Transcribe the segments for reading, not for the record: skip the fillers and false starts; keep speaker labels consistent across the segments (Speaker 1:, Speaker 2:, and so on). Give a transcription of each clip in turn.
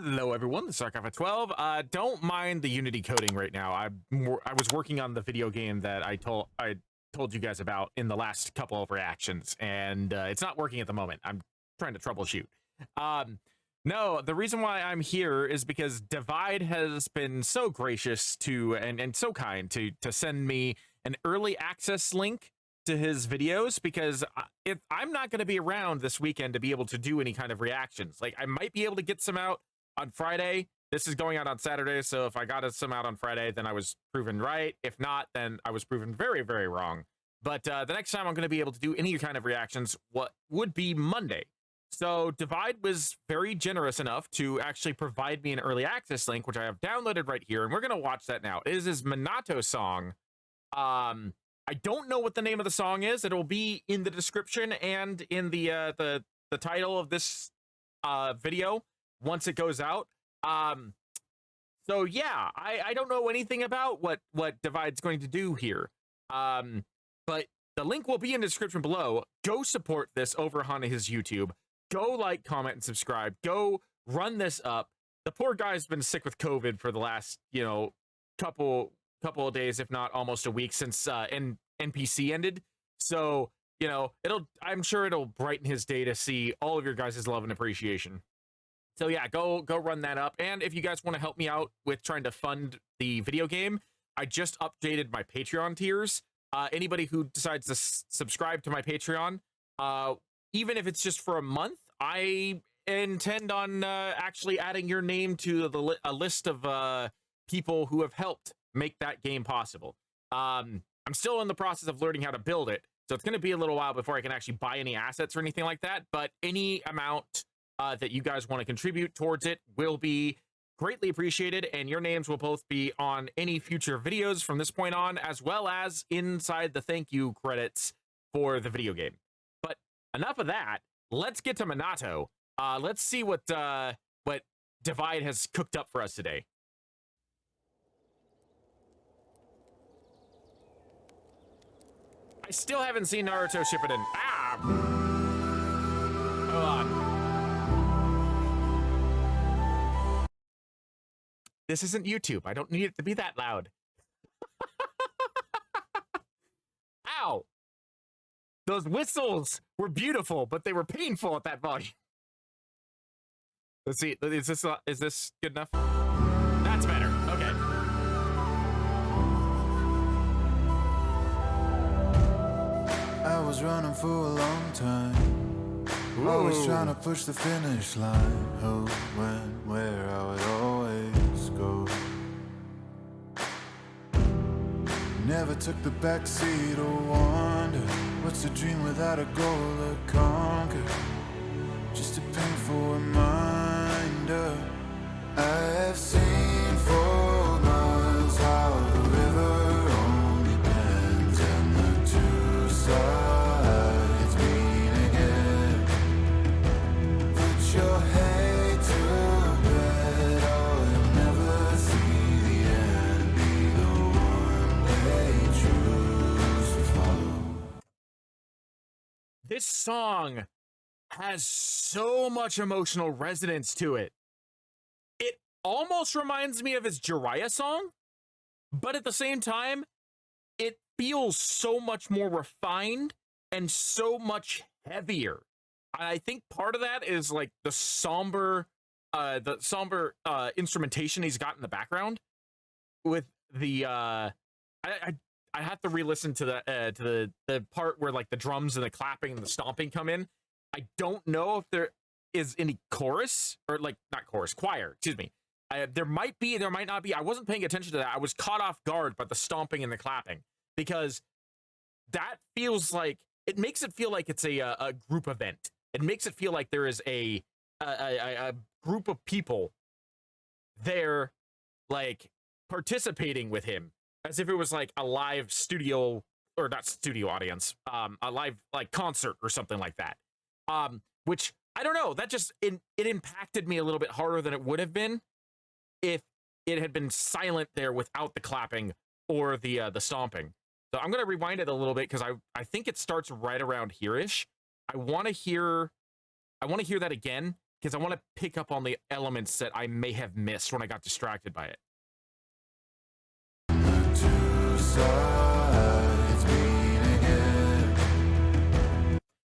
Speaker 1: Hello, everyone. This is Archive 12. Don't mind the Unity coding right now. I was working on the video game that I told you guys about in the last couple of reactions, and it's not working at the moment. I'm trying to troubleshoot. No, the reason why I'm here is because Divide has been so gracious to and so kind to send me an early access link to his videos, because I'm not going to be around this weekend to be able to do any kind of reactions. Like, I might be able to get some out on Friday. This is going out on Saturday, so if I got some out on Friday, then I was proven right. If not, then I was proven very, very wrong. But the next time I'm going to be able to do any kind of reactions, what would be Monday. So Divide was very generous enough to actually provide me an early access link, which I have downloaded right here, and we're going to watch that now. It is his Minato song. I don't know what the name of the song is. It'll be in the description and in the title of this video once it goes out. So yeah, I don't know anything about what Divide's going to do here. But the link will be in the description below. Go support this over on his YouTube. Go like, comment, and subscribe. Go run this up. The poor guy's been sick with COVID for the last, couple of days, if not almost a week, since NPC ended. So, I'm sure it'll brighten his day to see all of your guys' love and appreciation. So yeah, go run that up. And if you guys want to help me out with trying to fund the video game, I just updated my Patreon tiers. Anybody who decides to subscribe to my Patreon, even if it's just for a month, I intend on actually adding your name to a list of people who have helped make that game possible. I'm still in the process of learning how to build it, so it's going to be a little while before I can actually buy any assets or anything like that, but any amount that you guys want to contribute towards it will be greatly appreciated, and your names will both be on any future videos from this point on, as well as inside the thank you credits for the video game. But enough of that. Let's get to Minato. Let's see what Divide has cooked up for us today. I still haven't seen Naruto Shippuden. Hold on. This isn't YouTube. I don't need it to be that loud. Ow! Those whistles were beautiful, but they were painful at that volume. Let's see. Is this good enough? That's better. Okay.
Speaker 2: I was running for a long time. Ooh. Always trying to push the finish line. Who, when, where I would always go. Never took the backseat or wonder what's a dream without a goal to conquer. Just a painful reminder. I have seen for miles how the river only bends and the two sides meet again. Put your hate to bed, oh, you'll never see the end. Be the one they choose to follow.
Speaker 1: This song has so much emotional resonance to it. It almost reminds me of his Jiraya song, but at the same time, it feels so much more refined and so much heavier. I think part of that is like the somber instrumentation he's got in the background. With the I have to re-listen to the part where like the drums and the clapping and the stomping come in. I don't know if there is any chorus, or like not chorus, choir, excuse me. There might be, there might not be. I wasn't paying attention to that. I was caught off guard by the stomping and the clapping, because that feels like, it makes it feel like it's a group event. It makes it feel like there is a group of people there, like participating with him, as if it was like a live studio, or not studio audience, a live like concert or something like that. Which I don't know, that just it impacted me a little bit harder than it would have been if it had been silent there without the clapping or the stomping. So I'm gonna rewind it a little bit, because I think it starts right around here-ish. I want to hear that again, because I want to pick up on the elements that I may have missed when I got distracted by it.
Speaker 2: Two sides meet again.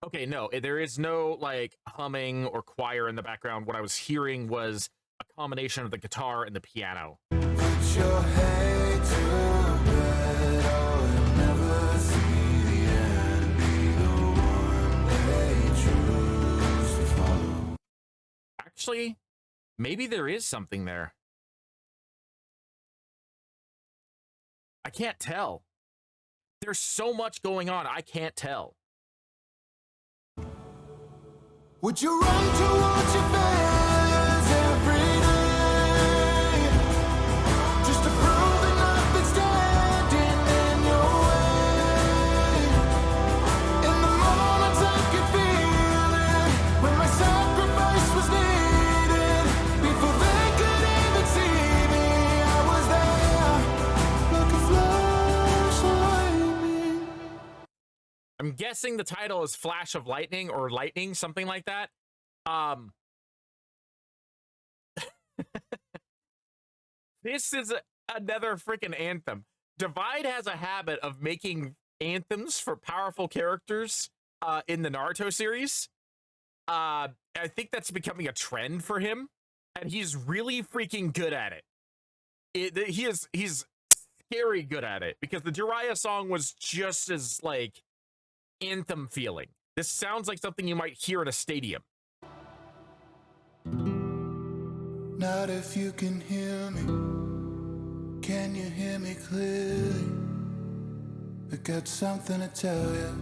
Speaker 1: Okay, no, there is no like humming or choir in the background. What I was hearing was a combination of the guitar and the piano.
Speaker 2: Put your head to bed, oh, you'll never see the end. Be the one they choose to follow.
Speaker 1: Actually, maybe there is something there. I can't tell. There's so much going on, I can't tell.
Speaker 2: Would you run towards your failures every day, just to prove that nothing's standing in your way? In the moments I could feel it, when my sacrifice was needed, before they could even see me, I was there, like a flash of lightning.
Speaker 1: I'm guessing the title is Flash of Lightning or Lightning, something like that. This is another freaking anthem. Divide has a habit of making anthems for powerful characters in the Naruto series. I think that's becoming a trend for him, and he's really freaking good at it. He's scary good at it, because the Jiraya song was just as like anthem feeling. This sounds like something you might hear in a stadium.
Speaker 2: Not if you can hear me. Can you hear me clearly? I got something to tell you.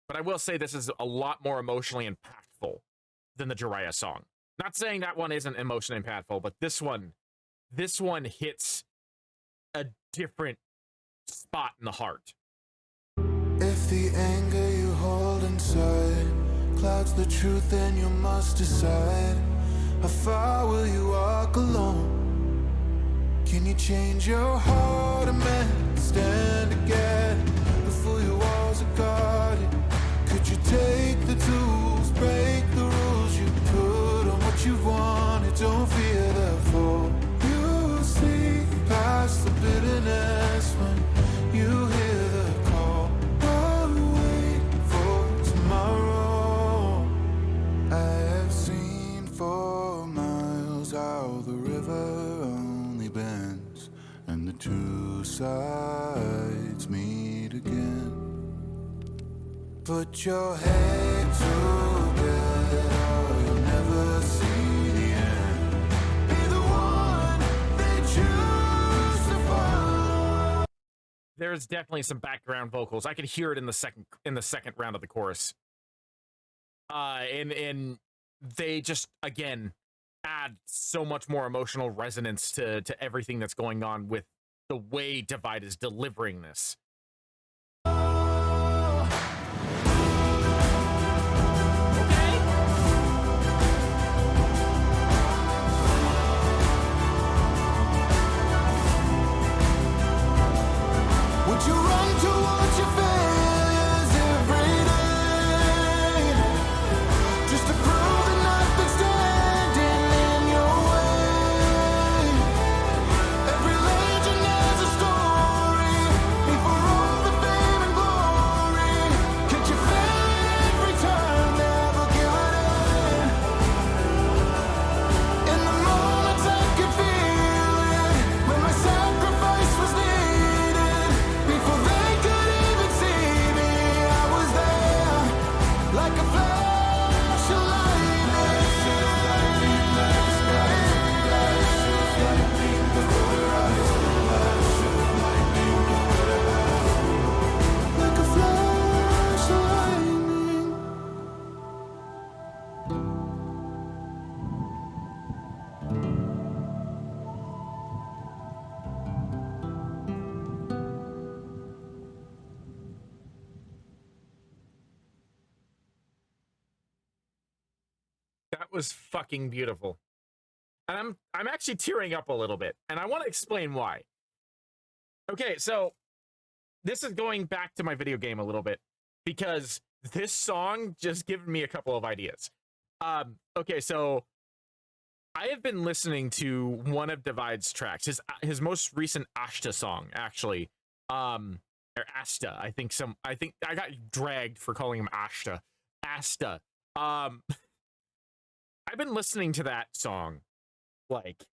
Speaker 1: But I will say this is a lot more emotionally impactful than the Jiraya song. Not saying that one isn't emotionally impactful, but this one hits a different spot in the heart.
Speaker 2: If the anger you hold inside clouds the truth, then you must decide. How far will you walk alone? Can you change your heart and man stand again before your walls are guarded? Could you take the tools, break the rules you put on what you wanted? Don't fear the fall. You see past the bitterness when you hear the call. I'll wait for tomorrow. I have seen for miles how the river only bends and the two sides meet again. Put your head together, or you'll never see the end. Be the one they choose to follow.
Speaker 1: There's definitely some background vocals. I could hear it in the second round of the chorus. And they just again add so much more emotional resonance to everything that's going on with the way Divide is delivering this.
Speaker 2: Would you run towards your failures every day, just to prove that nothing's standing in your way? Every legend has a story, before all the fame and glory. Catch your fate every time, never give it in. In the moments I could feel it, when my sacrifice was needed, before they could even see me, I was there, like a flash of lightning. Like a flash of lightning.
Speaker 1: That was fucking beautiful. And I'm actually tearing up a little bit, and I want to explain why. Okay, so this is going back to my video game a little bit, because this song just given me a couple of ideas. Okay, so I have been listening to one of Divide's tracks, his most recent Ashta song, actually. Or Asta. I think I got dragged for calling him Ashta. Asta. I've been listening to that song like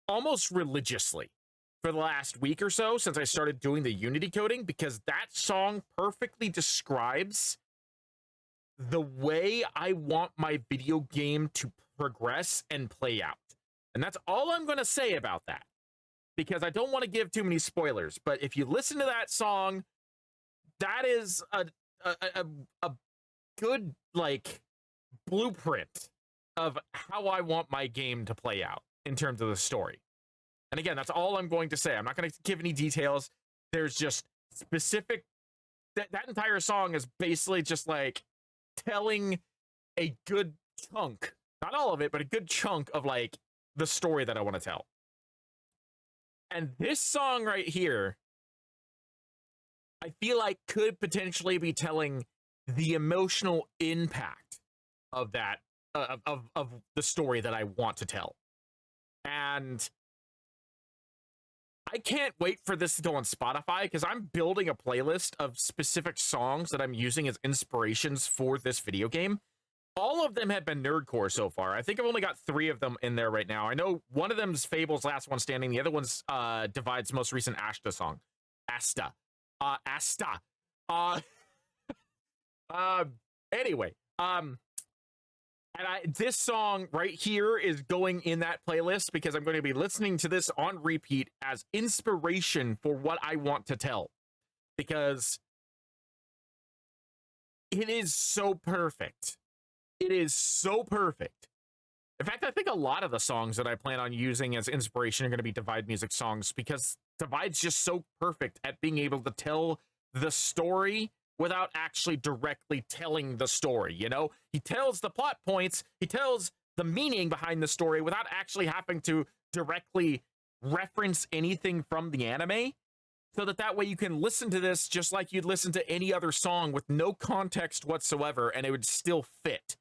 Speaker 1: almost religiously for the last week or so since I started doing the Unity coding, because that song perfectly describes the way I want my video game to progress and play out. And that's all I'm going to say about that, because I don't want to give too many spoilers. But if you listen to that song, that is a good, like, blueprint of how I want my game to play out in terms of the story. And again, that's all I'm going to say. I'm not going to give any details. There's just specific... That entire song is basically just, like, telling a good chunk, not all of it, but a good chunk of, like, the story that I want to tell. And this song right here, I feel like could potentially be telling the emotional impact of that, of the story that I want to tell. And I can't wait for this to go on Spotify, because I'm building a playlist of specific songs that I'm using as inspirations for this video game. All of them have been nerdcore so far. I think I've only got 3 of them in there right now. I know one of them's Fable's Last One Standing. The other one's Divide's most recent Ashta song. Asta. Asta. Anyway. This song right here is going in that playlist because I'm going to be listening to this on repeat as inspiration for what I want to tell. Because it is so perfect. It is so perfect. In fact, I think a lot of the songs that I plan on using as inspiration are going to be Divide music songs, because Divide's just so perfect at being able to tell the story without actually directly telling the story, you know? He tells the plot points, he tells the meaning behind the story without actually having to directly reference anything from the anime, so that way you can listen to this just like you'd listen to any other song with no context whatsoever, and it would still fit.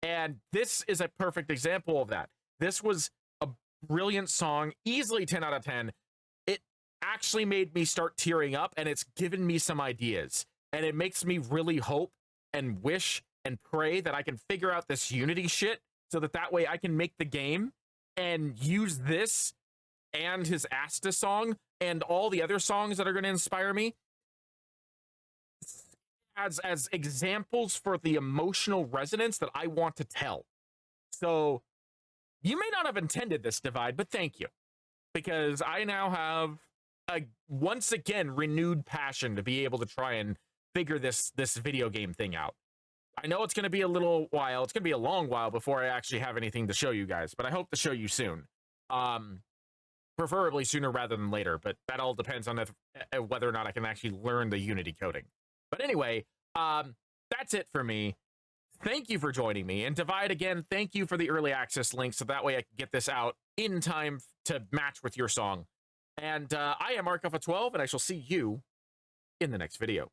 Speaker 1: And this is a perfect example of that. This was a brilliant song, easily 10 out of 10. It actually made me start tearing up, and it's given me some ideas. And it makes me really hope and wish and pray that I can figure out this Unity shit, so that way I can make the game and use this and his Asta song and all the other songs that are going to inspire me as examples for the emotional resonance that I want to tell. So you may not have intended this, Divide, but thank you, because I now have a once again renewed passion to be able to try and figure this video game thing out. I know it's going to be a little while. It's going to be a long while before I actually have anything to show you guys, but I hope to show you soon. Preferably sooner rather than later, but that all depends on whether or not I can actually learn the Unity coding. But anyway, that's it for me. Thank you for joining me. And Divide, again, thank you for the early access link, so that way I can get this out in time to match with your song. And I am Mark Alpha 12, and I shall see you in the next video.